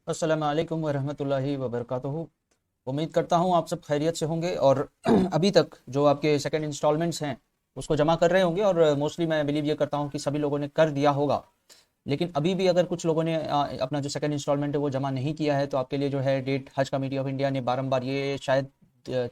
अस्सलाम वालेकुम वरहमतुल्लाहि वबरकातुहू। उम्मीद करता हूँ आप सब खैरियत से होंगे और अभी तक जो आपके सेकंड इंस्टॉलमेंट्स हैं उसको जमा कर रहे होंगे और मोस्टली मैं बिलीव ये करता हूँ कि सभी लोगों ने कर दिया होगा। लेकिन अभी भी अगर कुछ लोगों ने अपना जो सेकंड इंस्टॉलमेंट है वो जमा नहीं किया है तो आपके लिए जो है डेट हज कमेटी ऑफ इंडिया ने बारंबार, ये शायद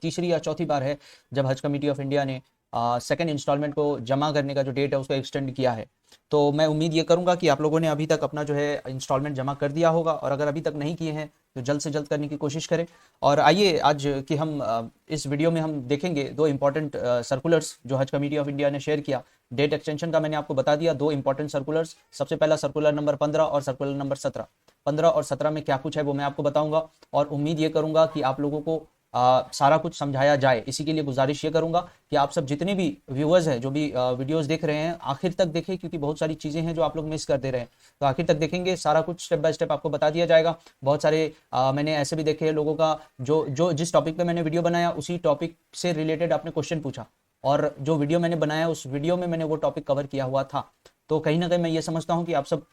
तीसरी या चौथी बार है जब हज कमेटी ऑफ इंडिया ने सेकंड इंस्टॉलमेंट को जमा करने का जो डेट है उसको एक्सटेंड किया है। तो मैं उम्मीद ये करूंगा कि आप लोगों ने अभी तक अपना जो है इंस्टॉलमेंट जमा कर दिया होगा और अगर अभी तक नहीं किए हैं तो जल्द से जल्द करने की कोशिश करें। और आइए आज कि हम इस वीडियो में हम देखेंगे दो इंपॉर्टेंट सर्कुलर्स जो हज कमेटी ऑफ इंडिया ने शेयर किया। डेट एक्सटेंशन का मैंने आपको बता दिया, दो इंपॉर्टेंट सर्कुलर्स। सबसे पहला सर्कुलर नंबर 15 और सर्कुलर नंबर 17। 15 और 17 में क्या कुछ है वो मैं आपको बताऊंगा और उम्मीद ये करूंगा कि आप लोगों को सारा कुछ समझाया जाए। इसी के लिए गुजारिश ये करूंगा कि आप सब जितने भी व्यूअर्स हैं जो भी वीडियोस देख रहे हैं आखिर तक देखें, क्योंकि बहुत सारी चीज़ें हैं जो आप लोग मिस कर दे रहे हैं। तो आखिर तक देखेंगे, सारा कुछ स्टेप बाय स्टेप आपको बता दिया जाएगा। बहुत सारे मैंने ऐसे भी देखे हैं लोगों का जो जो जिस टॉपिक पे मैंने वीडियो बनाया उसी टॉपिक से रिलेटेड आपने क्वेश्चन पूछा और जो वीडियो मैंने बनाया उस वीडियो में मैंने वो टॉपिक कवर किया हुआ था। तो कहीं ना कहीं मैं ये समझता हूँ कि आप सब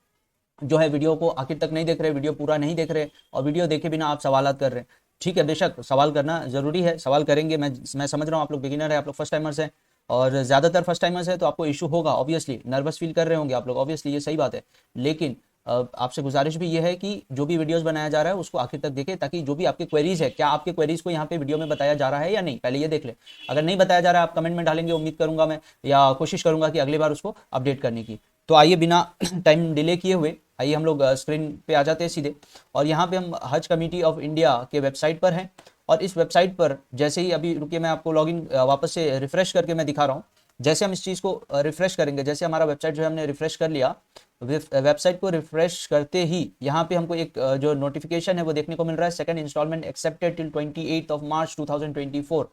जो है वीडियो को आखिर तक नहीं देख रहे, वीडियो पूरा नहीं देख रहे और वीडियो देखे बिना आप सवालात कर रहे हैं। ठीक है, बेशक सवाल करना जरूरी है, सवाल करेंगे। मैं समझ रहा हूँ आप लोग बिगिनर है, आप लोग फर्स्ट टाइमर्स हैं और ज़्यादातर फर्स्ट टाइमर्स है तो आपको इशू होगा, ऑब्वियसली नर्वस फील कर रहे होंगे आप लोग, ऑब्वियसली ये सही बात है। लेकिन आपसे गुजारिश भी ये है कि जो भी वीडियोस बनाया जा रहा है उसको आखिर तक देखें ताकि जो भी आपके क्वेरीज है, क्या आपके क्वेरीज को यहाँ पे वीडियो में बताया जा रहा है या नहीं, पहले ये देख ले। अगर नहीं बताया जा रहा है आप कमेंट में डालेंगे, उम्मीद करूंगा मैं या कोशिश करूंगा कि अगली बार उसको अपडेट करने की। तो आइए बिना टाइम डिले किए हुए आइए हम लोग स्क्रीन पे आ जाते हैं सीधे। और यहाँ पे हम हज कमेटी ऑफ इंडिया के वेबसाइट पर हैं और इस वेबसाइट पर जैसे ही, अभी रुकिए मैं आपको लॉगिन वापस से रिफ्रेश करके मैं दिखा रहा हूँ। जैसे हम इस चीज़ को रिफ्रेश करेंगे, जैसे हमारा वेबसाइट जो है हमने रिफ्रेश कर लिया, वेबसाइट को रिफ्रेश करते ही यहाँ पे हमको एक जो नोटिफिकेशन है वो देखने को मिल रहा है, second instalment accepted till 28 of March 2024।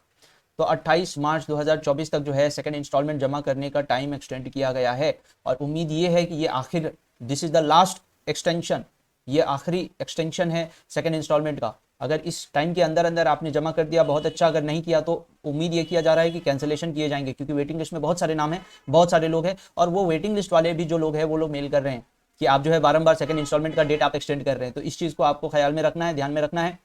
तो 28 मार्च 2024 तक जो है सेकंड इंस्टॉलमेंट जमा करने का टाइम एक्सटेंड किया गया है और उम्मीद ये है कि ये आखिर, this is the last extension, ये आखिरी एक्सटेंशन है सेकंड इंस्टॉलमेंट का। अगर इस टाइम के अंदर अंदर आपने जमा कर दिया बहुत अच्छा, अगर नहीं किया तो उम्मीद ये किया जा रहा है कि कैंसिलेशन किए जाएंगे, क्योंकि वेटिंग लिस्ट में बहुत सारे नाम हैं, बहुत सारे लोग हैं और वो वेटिंग लिस्ट वाले भी जो लोग हैं वो लोग मेल कर रहे हैं कि आप जो है बारंबार सेकंड इंस्टॉलमेंट का डेट आप एक्सटेंड कर रहे हैं। तो इस चीज़ को आपको ख्याल में रखना है, ध्यान में रखना है।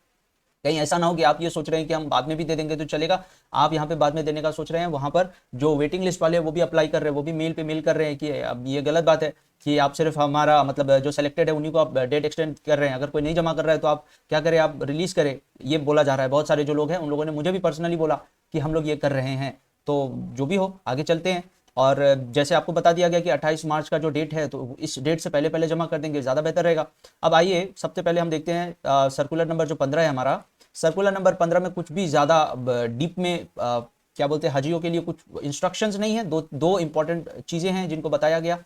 कहीं ऐसा ना हो कि आप ये सोच रहे हैं कि हम बाद में भी दे देंगे तो चलेगा, आप यहाँ पे बाद में देने का सोच रहे हैं, वहां पर जो वेटिंग लिस्ट वाले हैं वो भी अप्लाई कर रहे हैं, वो भी मेल पे मेल कर रहे हैं कि अब ये गलत बात है कि आप सिर्फ हमारा मतलब जो सेलेक्टेड है उन्हीं को आप डेट एक्सटेंड कर रहे हैं, अगर कोई नहीं जमा कर रहा है तो आप क्या करें, आप रिलीज करें, ये बोला जा रहा है। बहुत सारे जो लोग हैं उन लोगों ने मुझे भी पर्सनली बोला कि हम लोग ये कर रहे हैं। तो जो भी हो आगे चलते हैं। और जैसे आपको बता दिया गया कि 28 मार्च का जो डेट है तो इस डेट से पहले पहले जमा कर देंगे, ज़्यादा बेहतर रहेगा। अब आइए सबसे पहले हम देखते हैं सर्कुलर नंबर जो 15 है हमारा। सर्कुलर नंबर 15 में कुछ भी ज़्यादा डीप में क्या बोलते हैं, हाजियों के लिए कुछ इंस्ट्रक्शंस नहीं है, दो दो इंपॉर्टेंट चीज़ें हैं जिनको बताया गया।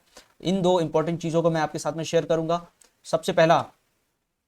इन दो इंपॉर्टेंट चीज़ों को मैं आपके साथ में शेयर करूंगा। सबसे पहला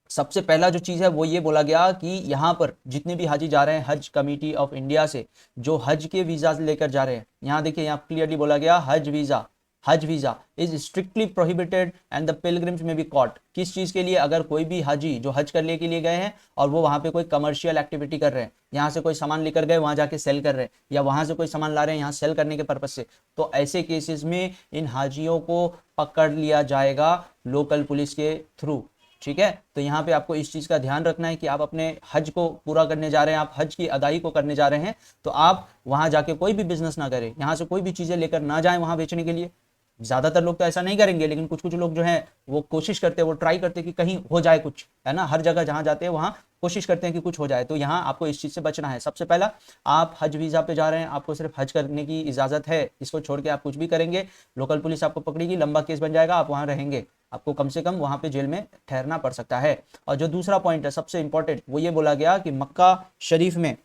सबसे पहला जो चीज़ है वो ये बोला गया कि यहाँ पर जितने भी हाजी जा रहे हैं हज कमेटी ऑफ इंडिया से, जो हज के वीज़ा लेकर जा रहे हैं, यहाँ देखिए यहाँ क्लियरली बोला गया हज visa is strictly prohibited and the pilgrims में बी कॉट। किस चीज़ के लिए, अगर कोई भी हाजी जो हज करने के लिए गए हैं और वो वहाँ पे कोई कमर्शियल एक्टिविटी कर रहे हैं, यहाँ से कोई सामान लेकर गए वहाँ जाके सेल कर रहे हैं या वहाँ से कोई सामान ला रहे हैं यहाँ सेल करने के पर्पज से, तो ऐसे केसेस में इन हाजियों को पकड़ लिया जाएगा लोकल पुलिस के थ्रू। ठीक है, तो यहाँ पे आपको इस चीज़ का ध्यान रखना है कि आप अपने हज को पूरा करने जा रहे हैं, आप हज की अदाई को करने जा रहे हैं, तो आप वहाँ जाके कोई भी बिजनेस ना करें, यहाँ से कोई भी चीज़ें लेकर ना जाएं वहाँ बेचने के लिए। ज़्यादातर लोग तो ऐसा नहीं करेंगे लेकिन कुछ कुछ लोग जो हैं वो कोशिश करते हैं, वो ट्राई करते हैं कि कहीं हो जाए कुछ, है ना। हर जगह जहाँ जाते हैं वहाँ कोशिश करते हैं कि कुछ हो जाए, तो यहाँ आपको इस चीज़ से बचना है। सबसे पहला, आप हज वीज़ा पे जा रहे हैं, आपको सिर्फ हज करने की इजाज़त है, इसको छोड़ के आप कुछ भी करेंगे लोकल पुलिस आपको पकड़ेगी, लंबा केस बन जाएगा, आप वहाँ रहेंगे, आपको कम से कम वहाँ पे जेल में ठहरना पड़ सकता है। और जो दूसरा पॉइंट है सबसे इंपॉर्टेंट, वो ये बोला गया कि मक्का शरीफ में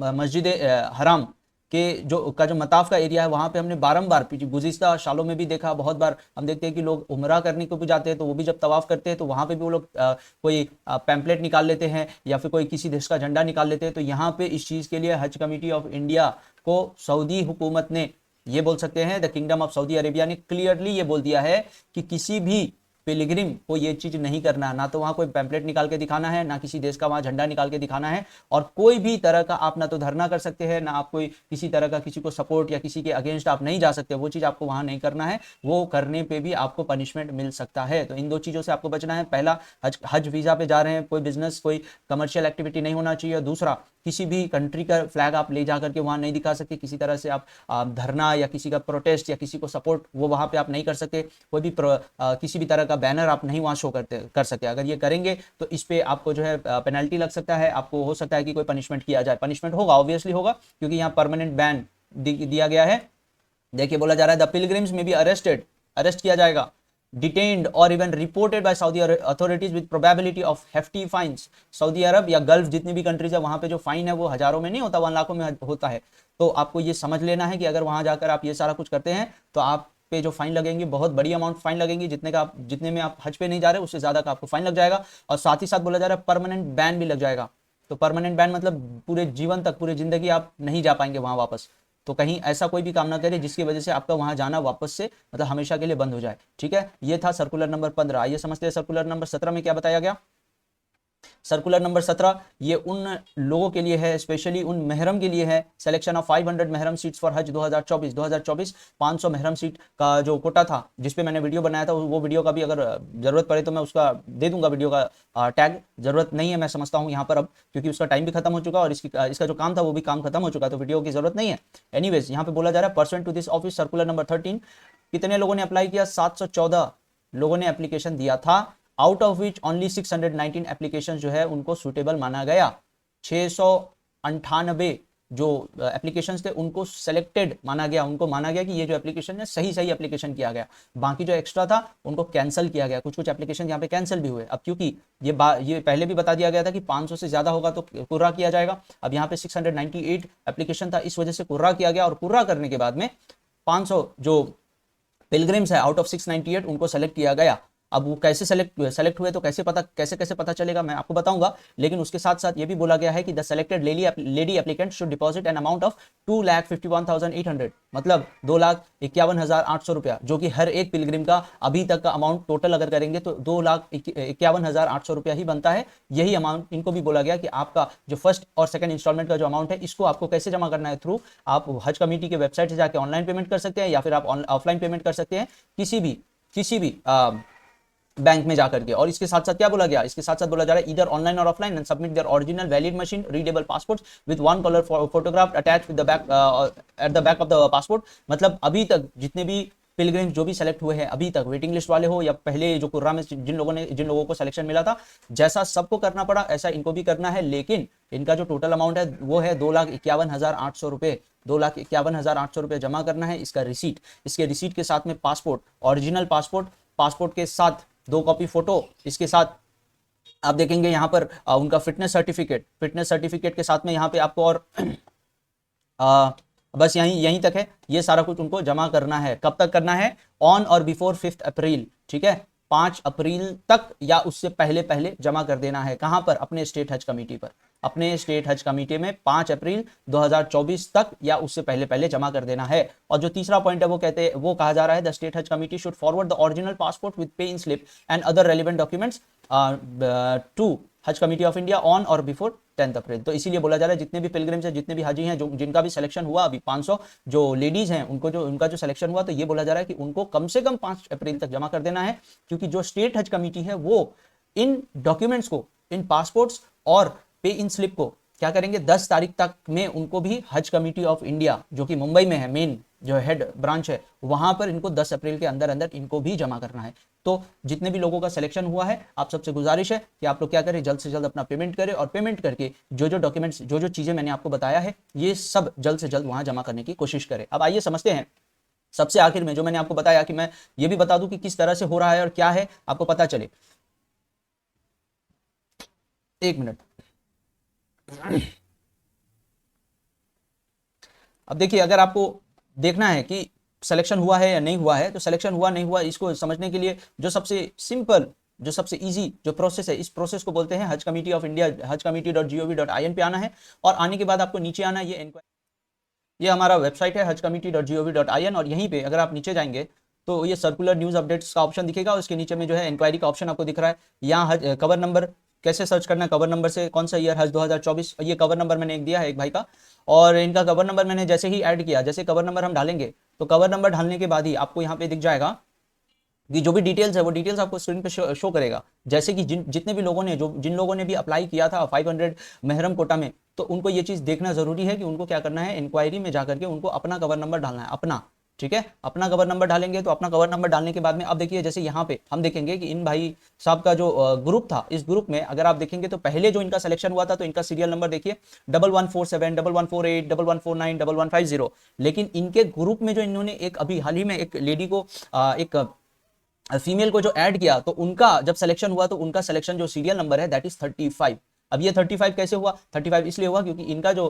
मस्जिद हराम के जो मताफ का एरिया है वहाँ पे हमने बारंबार गुज़िश्ता सालों में भी देखा, बहुत बार हम देखते हैं कि लोग उमरा करने को भी जाते हैं तो वो भी जब तवाफ़ करते हैं तो वहाँ पे भी वो लोग कोई पैम्पलेट निकाल लेते हैं या फिर कोई किसी देश का झंडा निकाल लेते हैं। तो यहाँ पे इस चीज़ के लिए हज कमेटी ऑफ इंडिया को सऊदी हुकूमत ने, ये बोल सकते हैं the kingdom of Saudi Arabia ने क्लियरली ये बोल दिया है कि किसी भी पिलग्रिम को ये चीज नहीं करना है, ना तो वहां कोई पैम्पलेट निकाल के दिखाना है, ना किसी देश का वहां झंडा निकाल के दिखाना है, और कोई भी तरह का आप ना तो धरना कर सकते हैं, ना आप कोई किसी तरह का किसी को सपोर्ट या किसी के अगेंस्ट आप नहीं जा सकते, वो चीज आपको वहां नहीं करना है, वो करने पे भी आपको पनिशमेंट मिल सकता है। तो इन दो चीजों से आपको बचना है। पहला, हज वीजा पे जा रहे हैं, कोई बिजनेस कोई कमर्शियल एक्टिविटी नहीं होना चाहिए। दूसरा, किसी भी कंट्री का फ्लैग आप ले जा करके वहां नहीं दिखा सकते, किसी तरह से आप धरना या किसी का प्रोटेस्ट या किसी को सपोर्ट वो वहां पे आप नहीं कर सकते, कोई भी किसी भी तरह का बैनर आप नहीं वहां शो कर सकते। अगर ये करेंगे तो इस पे आपको जो है पेनल्टी लग सकता है, आपको हो सकता है कि कोई पनिशमेंट किया जाए। पनिशमेंट होगा, ऑब्वियसली होगा, क्योंकि यहाँ परमानेंट बैन दिया गया है। देखिए बोला जा रहा है द पिलग्रिम्स में बी अरेस्ट किया जाएगा, detained or even reported by Saudi authorities with probability of hefty fines। Saudi Arab या गल्फ जितनी भी कंट्रीज है वहां पे जो फाइन है वो हजारों में नहीं होता, 1 लाखों में होता है। तो आपको ये समझ लेना है कि अगर वहां जाकर आप ये सारा कुछ करते हैं तो आप पे जो फाइन लगेंगी बहुत बड़ी अमाउंट फाइन लगेंगी, जितने में आप हज पे नहीं जा रहे उससे ज्यादा का आपको फाइन लग जाएगा। और साथ ही साथ बोला जा रहा है परमानेंट बैन भी लग जाएगा। तो परमानेंट बैन मतलब पूरे जीवन तक, पूरी जिंदगी आप नहीं जा पाएंगे वहां वापस। तो कहीं ऐसा कोई भी काम ना करे जिसकी वजह से आपका वहां जाना वापस से मतलब हमेशा के लिए बंद हो जाए। ठीक है, ये था सर्कुलर नंबर 15। आइए समझते हैं सर्कुलर नंबर 17 में क्या बताया गया। सर्कुलर नंबर 17 ये उन लोगों के लिए है, स्पेशली उन महरम के लिए है। सिलेक्शन ऑफ 500 महरम सीट्स फॉर हज 2024 500 महरम सीट का जो कोटा था जिसपे मैंने वीडियो बनाया था, वो वीडियो का भी अगर जरूरत पड़े तो मैं उसका दे दूंगा वीडियो का टैग। जरूरत नहीं है मैं समझता हूँ यहाँ पर अब, क्योंकि उसका टाइम भी खत्म हो चुका और इसका जो काम था वो भी काम खत्म हो चुका, तो वीडियो की जरूरत नहीं है। एनीवेज यहाँ पे बोला जा रहा है person to this office circular number 13 कितने लोगों ने अप्लाई किया, 714 लोगों ने एप्लीकेशन दिया था। Out of which only 619 application जो है उनको सुटेबल माना गया। 698 जो एप्लीकेशंस थे उनको सेलेक्टेड माना गया, उनको माना गया कि ये जो एप्लीकेशन है सही एप्लीकेशन किया गया। बाकी जो एक्स्ट्रा था उनको कैंसिल किया गया, कुछ एप्लीकेशन यहाँ पे कैंसिल भी हुए। अब क्योंकि ये पहले भी बता दिया गया था कि 500 से ज्यादा होगा तो कुर्रा किया जाएगा। अब यहाँ पे 698 एप्लीकेशन था, इस वजह से कुर्रा किया गया, और कुर्रा करने के बाद में 500 जो पिलग्रिम्स है आउट ऑफ 698 उनको सेलेक्ट किया गया। अब वो कैसे सेलेक्ट हुए तो कैसे पता चलेगा मैं आपको बताऊंगा, लेकिन उसके साथ साथ ये भी बोला गया है कि the selected lady applicant should deposit an amount of 2,51,800 मतलब 2,51,800 रुपया, जो कि हर एक पिलग्रिम का अभी तक का अमाउंट टोटल अगर करेंगे तो 2,51,800 रुपया ही बनता है। यही अमाउंट इनको भी बोला गया कि आपका जो फर्स्ट और सेकंड इंस्टॉलमेंट का जो अमाउंट है इसको आपको कैसे जमा करना है, थ्रू आप हज कमेटी के वेबसाइट से जाके ऑनलाइन पेमेंट कर सकते हैं या फिर आप ऑफलाइन पेमेंट कर सकते हैं किसी भी बैंक में जाकर के। और इसके साथ साथ क्या बोला गया, इसके साथ साथ बोला जा रहा है इधर ऑनलाइन और offline and submit their original valid machine readable passports with one colour photograph attach with the back at the back of the passport. मतलब अभी तक जितने भी पिलग्रिम्स जो भी सेलेक्ट हुए हैं अभी तक, वेटिंग लिस्ट वाले हो या पहले जो कुर्रा में जिन लोगों को सिलेक्शन मिला था, जैसा सबको करना पड़ा ऐसा इनको भी करना है। लेकिन इनका जो टोटल अमाउंट है वो है 2,51,800 रुपए। 2,51,800 रुपए जमा करना है। इसका रिसीट, इसके रिसीट के साथ में पासपोर्ट, ओरिजिनल पासपोर्ट के साथ 2 कॉपी फोटो, इसके साथ आप देखेंगे यहाँ पर उनका फिटनेस सर्टिफिकेट के साथ में यहाँ पे आपको और बस यहीं तक है। ये सारा कुछ उनको जमा करना है। कब तक करना है, ऑन और बिफोर 5 अप्रैल। ठीक है, 5 अप्रैल तक या उससे पहले जमा कर देना है। कहां पर, अपने स्टेट हज कमेटी पर, अपने स्टेट हज कमेटी में 5 अप्रैल 2024 तक या उससे पहले जमा कर देना है। और जो तीसरा पॉइंट है वो कहा जा रहा है the state Haj committee should forward the original passport with pay in slip and other relevant documents to Haj committee of India on or before 10 April. तो इसीलिए बोला जा रहा है जितने भी पिलग्रिम्स हैं, जितने भी हाजी हैं, जिनका भी सिलेक्शन हुआ अभी 500 जो लेडीज हैं उनका जो सिलेक्शन हुआ, तो ये बोला जा रहा है कि उनको कम से कम 5 अप्रैल तक जमा कर देना है। क्योंकि जो स्टेट हज कमेटी है वो इन डॉक्यूमेंट्स को, इन पासपोर्ट्स और पे इन स्लिप को क्या करेंगे, 10 तारीख तक में उनको भी हज कमेटी ऑफ इंडिया जो कि मुंबई में है, मेन जो हेड ब्रांच है, वहां पर इनको 10 अप्रैल के अंदर इनको भी जमा करना है। तो जितने भी लोगों का सिलेक्शन हुआ है, आप सबसे गुजारिश है कि आप लोग क्या करें, जल्द से जल्द अपना पेमेंट करें और पेमेंट करके जो डॉक्यूमेंट्स, जो चीजें मैंने आपको बताया है, ये सब जल्द से जल्द वहां जमा करने की कोशिश करें। अब आइए समझते हैं सबसे आखिर में जो मैंने आपको बताया कि मैं ये भी बता दूं कि किस तरह से हो रहा है और क्या है, आपको पता चले। 1 मिनट। अब देखिए, अगर आपको देखना है कि सिलेक्शन हुआ है या नहीं हुआ है, तो सिलेक्शन हुआ नहीं हुआ इसको समझने के लिए जो सबसे सिंपल, जो सबसे इजी जो प्रोसेस है, इस प्रोसेस को बोलते हैं हज कमेटी ऑफ इंडिया, hajcommittee.gov.in पे आना है। और आने के बाद आपको नीचे आना है, ये हमारा वेबसाइट है hajcommittee.gov.in। और यहीं पे अगर आप नीचे जाएंगे तो ये सर्कुलर न्यूज़ अपडेट्स का ऑप्शन दिखेगा, उसके नीचे में जो है इंक्वायरी का ऑप्शन आपको दिख रहा है। यहाँ कवर नंबर कैसे सर्च करना है, कवर नंबर से कौन सा ईयर, हज 2024, ये कवर नंबर मैंने एक दिया है एक भाई का, और इनका कवर नंबर मैंने जैसे ही ऐड किया, जैसे कवर नंबर हम डालेंगे तो कवर नंबर डालने के बाद ही आपको यहाँ पे दिख जाएगा कि जो भी डिटेल्स है वो डिटेल्स आपको स्क्रीन पे शो करेगा। जैसे कि जितने भी लोगों ने जिन लोगों ने भी अप्लाई किया था 500 महरम कोटा में, तो उनको ये चीज़ देखना जरूरी है कि उनको क्या करना है, इंक्वायरी में जाकर के उनको अपना कवर नंबर डालना है अपना, ठीक है, अपना कवर नंबर डालेंगे। तो अपना कवर नंबर डालने के बाद में अब देखिए, जैसे यहाँ पे हम देखेंगे कि इन भाई साहब का जो ग्रुप था, इस ग्रुप में अगर आप देखेंगे तो पहले जो इनका सिलेक्शन हुआ था तो इनका सीरियल नंबर देखिए 1147, 1148, 1149, 1150। लेकिन इनके ग्रुप में जो इन्होंने एक अभी हाल ही में एक लेडी को एक फीमेल को जो ऐड किया, तो उनका जब सिलेक्शन हुआ तो उनका सिलेक्शन जो सीरियल नंबर है दैट इज 35। अब ये 35 कैसे हुआ, 35 इसलिए हुआ क्योंकि इनका जो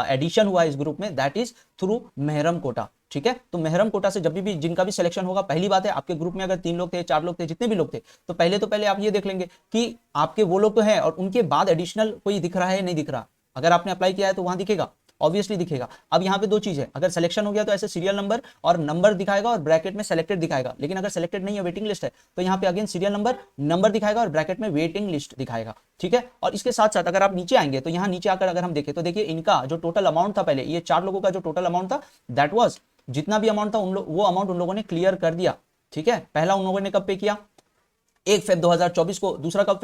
एडिशन हुआ इस ग्रुप में दैट इज थ्रू महरम कोटा, ठीक है। तो महरम कोटा से जब भी जिनका भी सिलेक्शन होगा, पहली बात है आपके ग्रुप में अगर 3 लोग थे, 4 लोग थे, जितने भी लोग थे, तो पहले आप ये देख लेंगे कि आपके वो लोग तो हैं और उनके बाद एडिशनल कोई दिख रहा है नहीं दिख रहा। अगर आपने अप्लाई किया है तो वहां दिखेगा, ऑब्वियसली दिखेगा। अब यहाँ पे दो चीज है, अगर सिलेक्शन हो गया तो ऐसे सीरियल नंबर और नंबर दिखाएगा और ब्रैकेट में सेलेक्टेड दिखाएगा। लेकिन अगर सेलेक्टेड नहीं है, वेटिंग लिस्ट है, तो यहाँ पे अगेन सीरियल नंबर दिखाएगा और ब्रैकेट में वेटिंग लिस्ट दिखाएगा, ठीक है। और इसके साथ साथ अगर आप नीचे आएंगे तो यहाँ नीचे आकर अगर हम देखें तो देखिए इनका जो टोटल अमाउंट था, पहले ये 4 लोगों का जो टोटल अमाउंट था दैट वाज, जितना भी अमाउंट था वो अमाउंट उन लोगों ने क्लियर कर दिया, ठीक है। पहला उन लोगों ने कब पे किया, 1 फेब 2024 को, दूसरा कब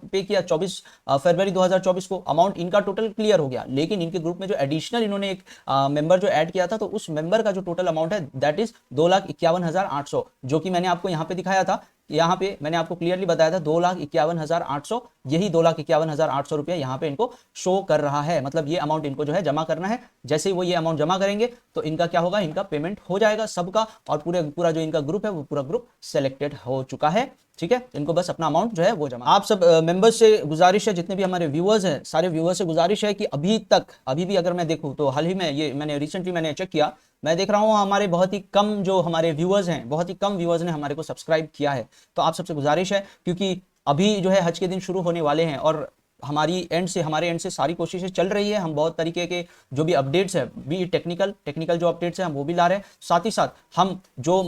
पे किया, 24 फरवरी 2024 को। अमाउंट इनका टोटल क्लियर हो गया। लेकिन इनके ग्रुप में जो एडिशनल इन्होंने एक मेंबर जो ऐड किया था, तो उस मेंबर का जो टोटल अमाउंट है दैट इज 2,51,800, जो कि मैंने आपको यहाँ पे दिखाया था। यहाँ पे मैंने आपको क्लियरली बताया था 2,51,800, यही 2,51,800 रुपया यहाँ पे इनको शो कर रहा है। मतलब ये अमाउंट इनको जो है जमा करना है। जैसे ही वो ये अमाउंट जमा करेंगे तो इनका क्या होगा, इनका पेमेंट हो जाएगा सबका, और पूरा जो इनका ग्रुप है वो पूरा ग्रुप सेलेक्टेड हो चुका है, ठीक है। इनको बस अपना अमाउंट जो है वो जमा। आप सब मेंबर्स से गुजारिश है, जितने भी हमारे व्यूअर्स हैं, सारे व्यूअर्स से गुजारिश है कि अभी भी अगर मैं देखूं तो हाल ही में ये मैंने रिसेंटली चेक किया, मैं देख रहा हूँ हमारे बहुत ही कम जो हमारे व्यूअर्स हैं, बहुत ही कम व्यूअर्स ने हमारे को सब्सक्राइब किया है। तो आप सबसे गुजारिश है, क्योंकि अभी जो है हज के दिन शुरू होने वाले हैं और हमारे एंड से सारी कोशिशें चल रही है। हम बहुत तरीके के जो भी अपडेट्स है, भी टेक्निकल जो अपडेट्स है हम वो भी ला रहे हैं। साथ ही साथ हम जो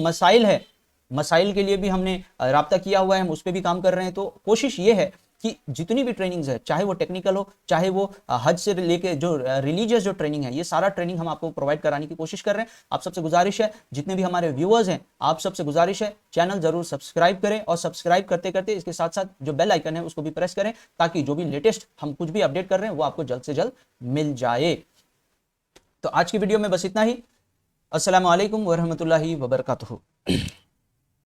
मसाइल के लिए भी हमने राब्ता किया हुआ है, हम उस पर भी काम कर रहे हैं। तो कोशिश ये है कि जितनी भी ट्रेनिंग्स है, चाहे वो टेक्निकल हो, चाहे वो हज से लेके जो रिलीजियस जो ट्रेनिंग है, ये सारा ट्रेनिंग हम आपको प्रोवाइड कराने की कोशिश कर रहे हैं। आप सबसे गुजारिश है, जितने भी हमारे व्यूअर्स हैं, आप सबसे गुजारिश है चैनल जरूर सब्सक्राइब करें, और सब्सक्राइब करते करते इसके साथ साथ जो बेल आइकन है उसको भी प्रेस करें, ताकि जो भी लेटेस्ट हम कुछ भी अपडेट कर रहे हैं वो आपको जल्द से जल्द मिल जाए। तो आज की वीडियो में बस इतना ही। अस्सलाम वालेकुम वरहमतुल्लाहि वबरकातुहू।